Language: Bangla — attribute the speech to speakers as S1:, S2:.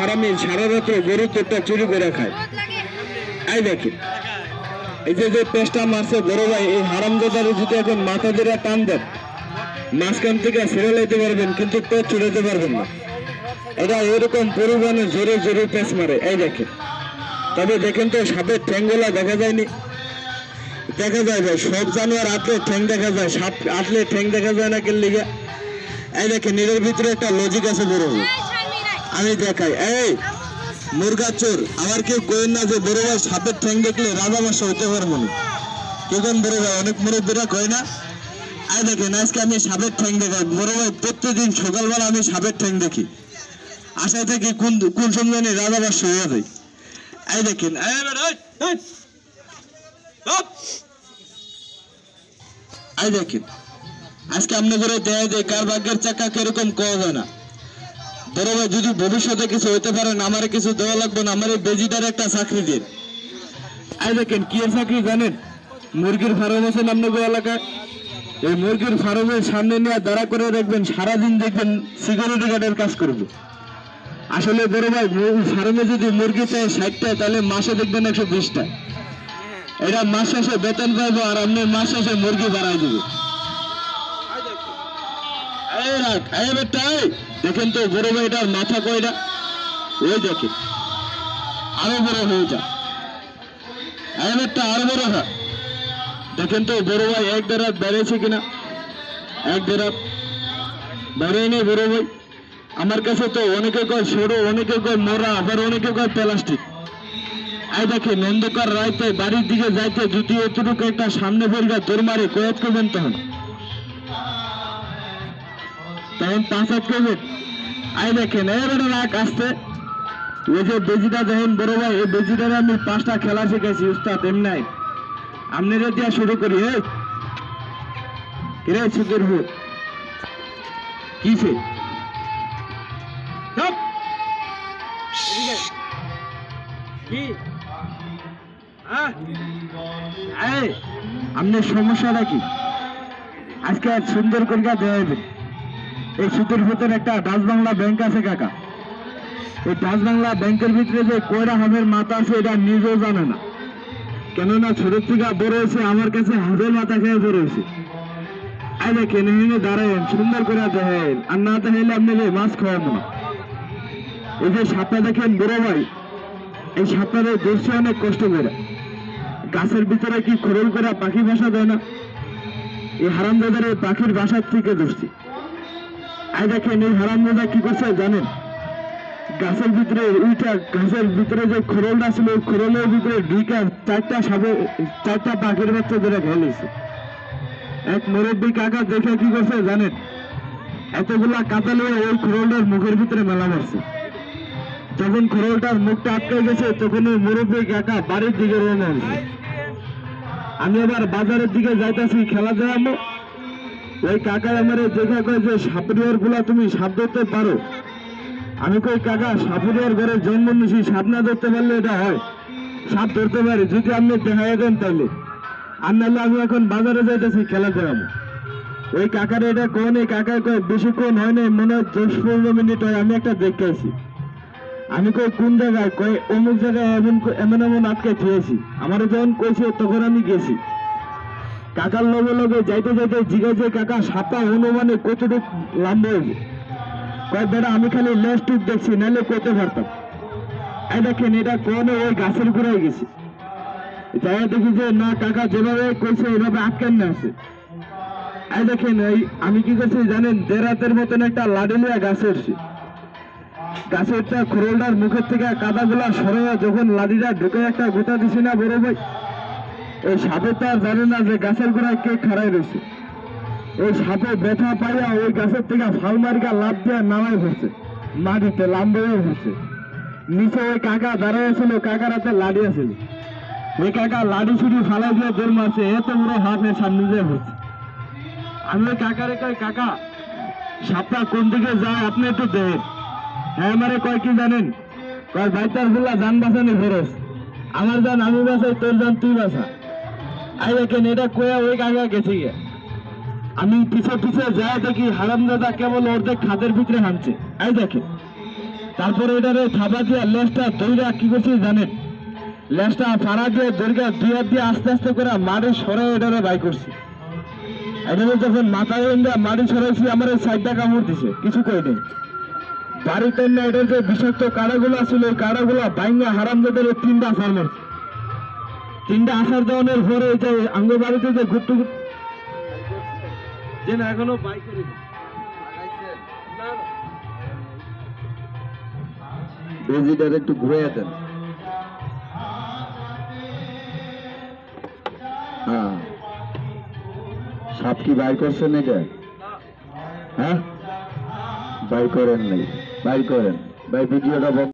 S1: হারামি সারা রাত্র গরু তোরটা চুরি করে খায়। এই দেখেন এই যে পেস্টটা মারছে বড় ভাই, এই হারামজাদারে যদি এখন মাথা দিয়ে টান দেন মাঝখান থেকে ছেড়ে লাইতে পারবেন, কিন্তু পেট ছুড়াতে পারবেন না। এটা এরকম পরিমাণে জোরে জোরে পেঁচ মারে। এই দেখেন, তবে দেখেন তো সাপের ঠ্যাংগুলা দেখা যায়নি? দেখা যায় ভাই, সব জানোয়ার আটলে ঠ্যাং দেখা যায়, সাপ আটলে ঠ্যাং দেখা যায় না কেন লিগা? এই দেখেন এর ভিতরে একটা লজিক আছে বড় ভাই, আমি দেখাই। এই মুরগা চোর, আমার কেউ কইেন না যে বড় ভাই সাপের ঠ্যাং দেখলে রাজা বাসা হইতে পারবো না। কেউ বড় ভাই অনেক মুরব্বীরা কয় না? এই দেখেন আজকে আমি সাপের ঠ্যাং দেখাই বড় ভাই। প্রত্যেকদিন সকালবেলা আমি সাপের ঠ্যাং দেখি, আশা থেকে কোন সময় রাজা বাসা হয়ে যায়। এই দেখেন এই দেখেন আজকে আপনি করে দেয় যে কার ভাগ্যের চাকা কিরকম কওয়া যায় না। বড় ভাই যদি ভবিষ্যতে কিছু হইতে পারেন আমার কিছু দেওয়া লাগবে না, আমার এই বেজিটার একটা চাকরি দিন। এই দেখেন কি এর চাকরি জানেন? মুরগির ফার্ম আছে আপনাদের এলাকায়, এই মুরগির ফার্মের সামনে নিয়ে দাঁড়া করে দেখবেন সারাদিন দেখবেন সিকিউরিটি গার্ডের কাজ করবে। আসলে বড় ভাই ফার্মে যদি মুরগি চায় 60টা, তাহলে মাসে দেখবেন 120টা। এটা মাস শেষে বেতন পাইবো আর আপনি মাস শেষে মুরগি বাড়াই দেবে। দেখেন তো বড় ভাই এটার মাথা কয়টা? ওই দেখেন আরো বড় হয়ে যা, আরো বড় হয়। দেখেন তো বড় ভাই এক দেড় বেড়েছে কিনা? এক দেড় বেড়েই নেই বড় ভাই। আমার কাছে তো অনেকে কয় সরু, অনেকে কয় মোরা, আবার অনেকে কয় প্লাস্টিক। এই দেখেন অন্ধকার রাইতে বাড়ির দিকে যাইতে যদি এতটুকু একটা সামনে পড়িয়া দৌড় মারে কয়েক করবেন তখন 5 হাত করবেন। এই দেখেন এর রাখ আসতে, ওই যে বেজিটা দেখেন বড় ভাই, এই বেজিটারে আমি 5টা খেলা শিখেছি উস্তাদ। এমনি আপনারা দিয়া শুরু করি। রে সুদের ভূত কিসে আপনার সমস্যাটা কি? আজকে সুন্দর করে দেখাবেন। এই সুদের ভেতরে একটা ডাচ বাংলা ব্যাংক আছে কাকা, এই ডাচ বাংলা ব্যাংকের ভিতরে যে কয়রা হামের মাথা আছে এটা নিজেও জানে না, কেননা ছোট থেকে বড় হয়েছে আমার কাছে হাজার মাথা খেয়ে বড় হয়েছে। এই দেখেন এখানে দাঁড়াবেন সুন্দর করে দেখেন, আর না দেখাইলে আপনাকে মাছ খাওয়াবো না। এই যে সাপটা দেখেন বড় ভাই, এই সাপটারে ধরছে অনেক কষ্ট করে, গাছের ভিতরে কি খোরল করে পাখি বাসা দেয় না, এই হারামজাদার এই পাখির বাসার থেকে ধরছি। এই দেখেন এই হারামজাদা কি করছে জানেন? গাছের ভিতরে উইটা, গাছের ভিতরে যে খোরলটা ছিল ওই খোরলের ভিতরে ঢুকে 4টা পাখির বাচ্চা ধরে ফেলেছে। এক মুরব্বী কাকা দেখে কি করছে জানেন? এতগুলা কাঁটা নিয়ে ওই খোরলটার মুখের ভিতরে মেলা মারছে। যখন খোরলটার মুখটা আটকে গেছে তখন ওই মুরব্বী কাকা বাড়ির দিকে রওনা হয়েছে। আমি আবার বাজারের দিকে যাইতেছি খেলা দেখাবো, ওই কাকা আমার দেখা কয় যে সাপুরিয়ার গুলা তুমি সাপ ধরতে পারো? আমি কই কাকা সাপুরিয়ার ঘরে জন্ম নিছি, সাপ না ধরতে পারলে এটা হয়? সাপ ধরতে পারি যদি আপনি দেখাই দেন তাহলে, আর নাহলে আমি এখন বাজারে যাইতেছি খেলা দেখাবো। ওই কাকার এটা কোন, এই কাকা কয় বেশিক্ষণ হয় নাই, মনে হয় 10-15 মিনিট হয়, আমি একটা দেখতেছি। আমি কই কোন জায়গায়? কয় অমুক জায়গায় এমন এমন আটকে খেয়েছি। আমার যখন কইছে তখন আমি গেছি। কাকার লগে লগে যাইতে যাইতে জিজ্ঞাসা কাকা সাপটা অনুমানে কতটুকু লম্বা হইবে? কয় বেটা আমি খালি লেজটুক দেখছি, নাহলে করতে পারতাম। এই দেখেন এটা কোন ওই গাছের গোড়ায় গেছি, যাই দেখি যে না কাকা যেভাবে কইছে ওইভাবে আটকান না আছে। এই দেখেন এই আমি কি করছি জানেন? দেড়াতের মতন একটা লাঠি নিয়ে গাছে উঠছি। গাছেরটা খোরলটার মুখের থেকে কাদাগুলা সরাইয়া যখন লাঠিটা ঢুকে একটা গোটা দিছি না বড় ভাই, এই সাপে তো আর জানে না যে গাছের গোড়ায় কে খাড়াই রয়েছে। ওই সাপে ব্যথা পাইয়া ওই গাছের থেকে ফাল মারিকা লাভ দিয়ে নামাই ধরছে, মাটিতে লাম্বে ধরছে। নিচে ওই কাকা দাঁড়ায় ছিল, কাকার হাতে লাঠি আছিল, ওই কাকা লাঠি ছুটি ফালাই দিয়ে দৌড় মারছে, এত বড় হাতের সামনে দিয়ে হচ্ছে। আমি ওই কাকারে কই কাকা সাপটা কোন দিকে যায় আপনি একটু দেখেন। হ্যাঁ আমারে কয় কি জানেন? কয় বাইতার গুলা যান বাঁচানি ফেরস, আমার যান আমি বাঁচাই, তোর যান তুই বাঁচা। আই দেখেন এটা কয়া ওই কাকা গেছে গিয়া। আমি পিছে পিছে যাই দেখি হারামজাদা কেবল অর্ধেক খাদের ভিতরে হাঁটছে। এই দেখেন তারপরে এটারে থাবা দিয়ে লেজটা দইরা কি করছি জানেন, লেজটা ফাড়া দিয়ে দইরা দুই হাত দিয়ে আস্তে আস্তে করে মাটি সরাই এটারে বাই করছি। এটারে যখন মাথায় মাটি সরাইছি আমার সাইডটা কামড় দিছে, কিছু কই নেই। বাড়িতে না এটার যে বিষাক্ত কাড়াগুলো আছিল ওই কাড়াগুলো বাইঙ্গা হারামজাদের 3টা আসার মারছে। 3টা আসার দেওয়ানোর পরে এই যে আঙ্গ বাড়িতে যে ঘুরতে যে না এখনো বাই করি বেজিটার একটু ঘুরে দেন। হ্যাঁ, সাপ কি বাই করছেন এটা? হ্যাঁ, বাই করেন নাই, বাই করেন ভাই, ভিডিওটা